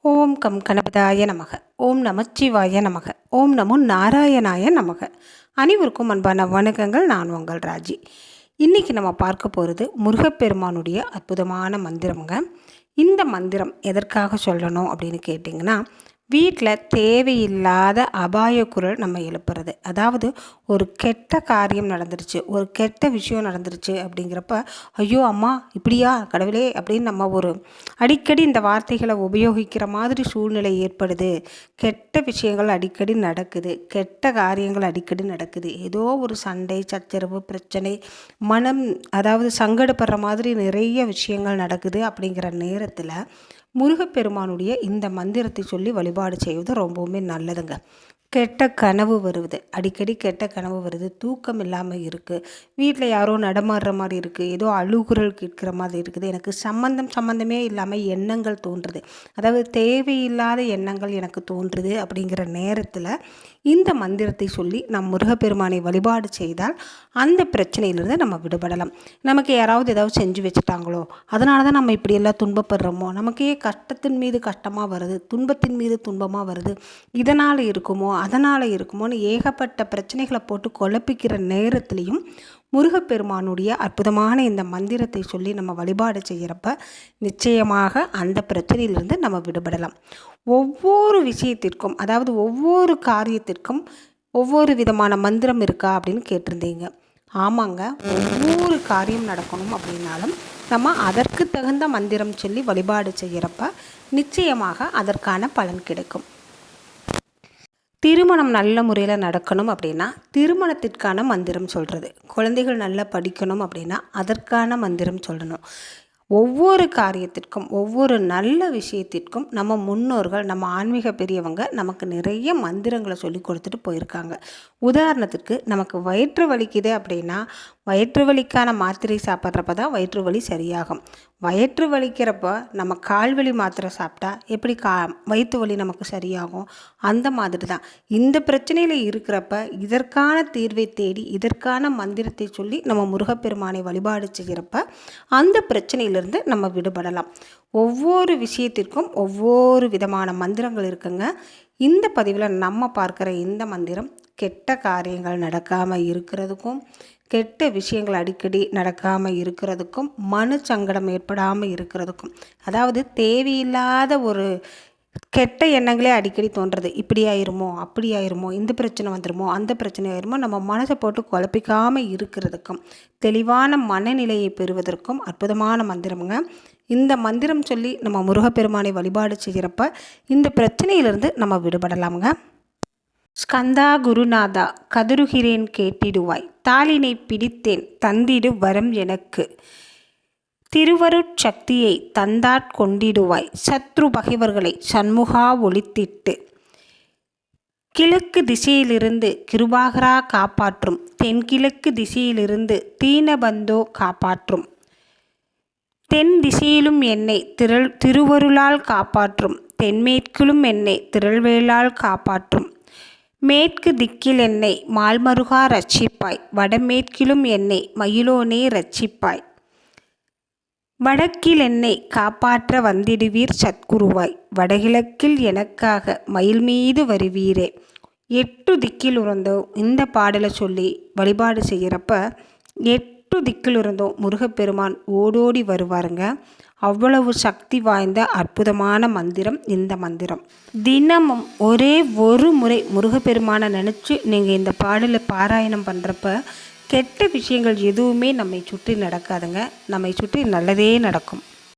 ஓம் come கணபதாய நமக. ஓம் நமச்சிவாய நமக. ஓம் நமோ நாராயணாய நமக. அனைவருக்கும் அன்பான வணக்கங்கள். நான் உங்கள் ராஜி. இன்றைக்கி நம்ம பார்க்க போகிறது முருகப்பெருமானுடைய அற்புதமான மந்திரம்ங்க. இந்த மந்திரம் எதற்காக சொல்லணும் அப்படின்னு கேட்டிங்கன்னா, வீட்டில் தேவையில்லாத அபாய குரல் நம்ம எழுப்புறது. அதாவது ஒரு கெட்ட காரியம் நடந்துருச்சு, ஒரு கெட்ட விஷயம் நடந்துருச்சு அப்படிங்கிறப்ப, ஐயோ அம்மா இப்படியா கடவுளே அப்படின்னு நம்ம ஒரு அடிக்கடி இந்த வார்த்தைகளை உபயோகிக்கிற மாதிரி சூழ்நிலை ஏற்படுது. கெட்ட விஷயங்கள் அடிக்கடி நடக்குது, கெட்ட காரியங்கள் அடிக்கடி நடக்குது, ஏதோ ஒரு சண்டை சச்சரவு பிரச்சனை, மனம் அதாவது சங்கடப்படுற மாதிரி நிறைய விஷயங்கள் நடக்குது. அப்படிங்கிற நேரத்தில் முருகப்பெருமானுடைய இந்த மந்திரத்தை சொல்லி வழிபாடு செய்வது ரொம்பவுமே நல்லதுங்க. கெட்ட கனவு வருது, அடிக்கடி கெட்ட கனவு வருது, தூக்கம் இல்லாமல் இருக்குது, வீட்டில் யாரோ நடமாடுற மாதிரி இருக்குது, ஏதோ அழுகுரல் கேட்குற மாதிரி இருக்குது, எனக்கு சம்மந்தமே இல்லாமல் எண்ணங்கள் தோன்றுது, அதாவது தேவையில்லாத எண்ணங்கள் எனக்கு தோன்றுது. அப்படிங்கிற நேரத்தில் இந்த மந்திரத்தை சொல்லி நம் முருகப்பெருமானை வழிபாடு செய்தால் அந்த பிரச்சனையிலிருந்து நம்ம விடுபடலாம். நமக்கு யாராவது ஏதாவது செஞ்சு வச்சுட்டாங்களோ, அதனால தான் நம்ம இப்படியெல்லாம் துன்பப்படுறோமோ, நமக்கே கஷ்டத்தின் மீது கஷ்டமாக வருது, துன்பத்தின் மீது துன்பமாக வருது, இதனால் இருக்குமோ அதனால் இருக்குமோன்னு ஏகப்பட்ட பிரச்சனைகளை போட்டு குழப்பிக்கிற நேரத்துலையும் முருகப்பெருமானுடைய அற்புதமான இந்த மந்திரத்தை சொல்லி நம்ம வழிபாடு செய்கிறப்ப நிச்சயமாக அந்த பிரச்சனையிலிருந்து நம்ம விடுபடலாம். ஒவ்வொரு விஷயத்திற்கும், அதாவது ஒவ்வொரு காரியத்திற்கும் ஒவ்வொரு விதமான மந்திரம் இருக்கா அப்படின்னு கேட்டிருந்தீங்க. ஆமாங்க, ஒவ்வொரு காரியம் நடக்கணும் அப்படின்னாலும் நம்ம அதற்கு தகுந்த மந்திரம் சொல்லி வழிபாடு செய்கிறப்ப நிச்சயமாக அதற்கான பலன் கிடைக்கும். திருமணம் நல்ல முறையில் நடக்கணும் அப்படின்னா திருமணத்திற்கான மந்திரம் சொல்கிறது. குழந்தைகள் நல்லா படிக்கணும் அப்படின்னா அதற்கான மந்திரம் சொல்லணும். ஒவ்வொரு காரியத்திற்கும் ஒவ்வொரு நல்ல விஷயத்திற்கும் நம்ம முன்னோர்கள், நம்ம ஆன்மீக பெரியவங்க நமக்கு நிறைய மந்திரங்களை சொல்லி கொடுத்துட்டு போயிருக்காங்க. உதாரணத்துக்கு நமக்கு வயிற்று வலிக்குது அப்படின்னா வயிற்று வலிக்கான மாத்திரை சாப்பிட்றப்ப தான் வயிற்று வலி சரியாகும். வயிற்று வலிக்கிறப்ப நம்ம கால்வலி மாத்திரை சாப்பிட்டா எப்படி வயிற்று வலி நமக்கு சரியாகும், அந்த மாதிரி தான் இந்த பிரச்சனையில் இருக்கிறப்ப இதற்கான தீர்வை தேடி இதற்கான மந்திரத்தை சொல்லி நம்ம முருகப்பெருமானை வழிபாடு செய்கிறப்ப அந்த பிரச்சனையிலிருந்து நம்ம விடுபடலாம். ஒவ்வொரு விஷயத்திற்கும் ஒவ்வொரு விதமான மந்திரங்கள் இருக்குங்க. இந்த பதிவில் நம்ம பார்க்குற இந்த மந்திரம் கெட்ட காரியங்கள் நடக்காமல் இருக்கிறதுக்கும், கெட்ட விஷயங்கள் அடிக்கடி நடக்காமல் இருக்கிறதுக்கும், மன சங்கடம் ஏற்படாமல் இருக்கிறதுக்கும், அதாவது தேவையில்லாத ஒரு கெட்ட எண்ணங்களே அடிக்கடி தோன்றது, இப்படி ஆயிருமோ அப்படி ஆயிருமோ, இந்த பிரச்சனை வந்துடுமோ அந்த பிரச்சனை ஆயிருமோ, நம்ம மனசை போட்டு குழப்பிக்காமல் இருக்கிறதுக்கும், தெளிவான மனநிலையை பெறுவதற்கும் அற்புதமான மந்திரமுங்க. இந்த மந்திரம் சொல்லி நம்ம முருகப்பெருமானை வழிபாடு செய்கிறப்ப இந்த பிரச்சனையிலிருந்து நம்ம விடுபடலாமுங்க. ஸ்கந்தா குருநாதா கதறுகிறேன் கேட்டிடுவாய், தாளினை பிடித்தேன் தந்திடு வரம் எனக்கு, திருவருட்சக்தியை தந்தாட்கொண்டிடுவாய், சத்ரு பகைவர்களை சண்முகா ஒளித்திட்டு, கிழக்கு திசையிலிருந்து கிருபாகரா காப்பாற்றும், தென்கிழக்கு திசையிலிருந்து தீனபந்தோ காப்பாற்றும், தென் திசையிலும் என்னை திருவருளால் காப்பாற்றும், தென்மேற்கிலும் என்னை திரள்வேளால் காப்பாற்றும், மேற்கு திக்கில் என்னை மால்மருகா ரட்சிப்பாய், வடமேற்கிலும் என்னை மயிலோனே ரட்சிப்பாய், வடக்கில் என்னை காப்பாற்ற வந்திடுவீர் சத்குருவாய், வடகிழக்கில் எனக்காக மயில் மீது வருவீரே. 8 திக்கில் இருந்தோம் இந்த பாடலை சொல்லி வழிபாடு செய்கிறப்ப 8 திக்கில் இருந்தோம் முருகப்பெருமான் ஓடோடி வருவாருங்க. அவ்வளவு சக்தி வாய்ந்த அற்புதமான மந்திரம் இந்த மந்திரம். தினமும் ஒரே ஒரு முறை முருகப்பெருமானை நினச்சி நீங்கள் இந்த பாடலை பாராயணம் பண்ணுறப்ப கெட்ட விஷயங்கள் எதுவுமே நம்மை சுற்றி நடக்காதுங்க. நம்மை சுற்றி நல்லதே நடக்கும்.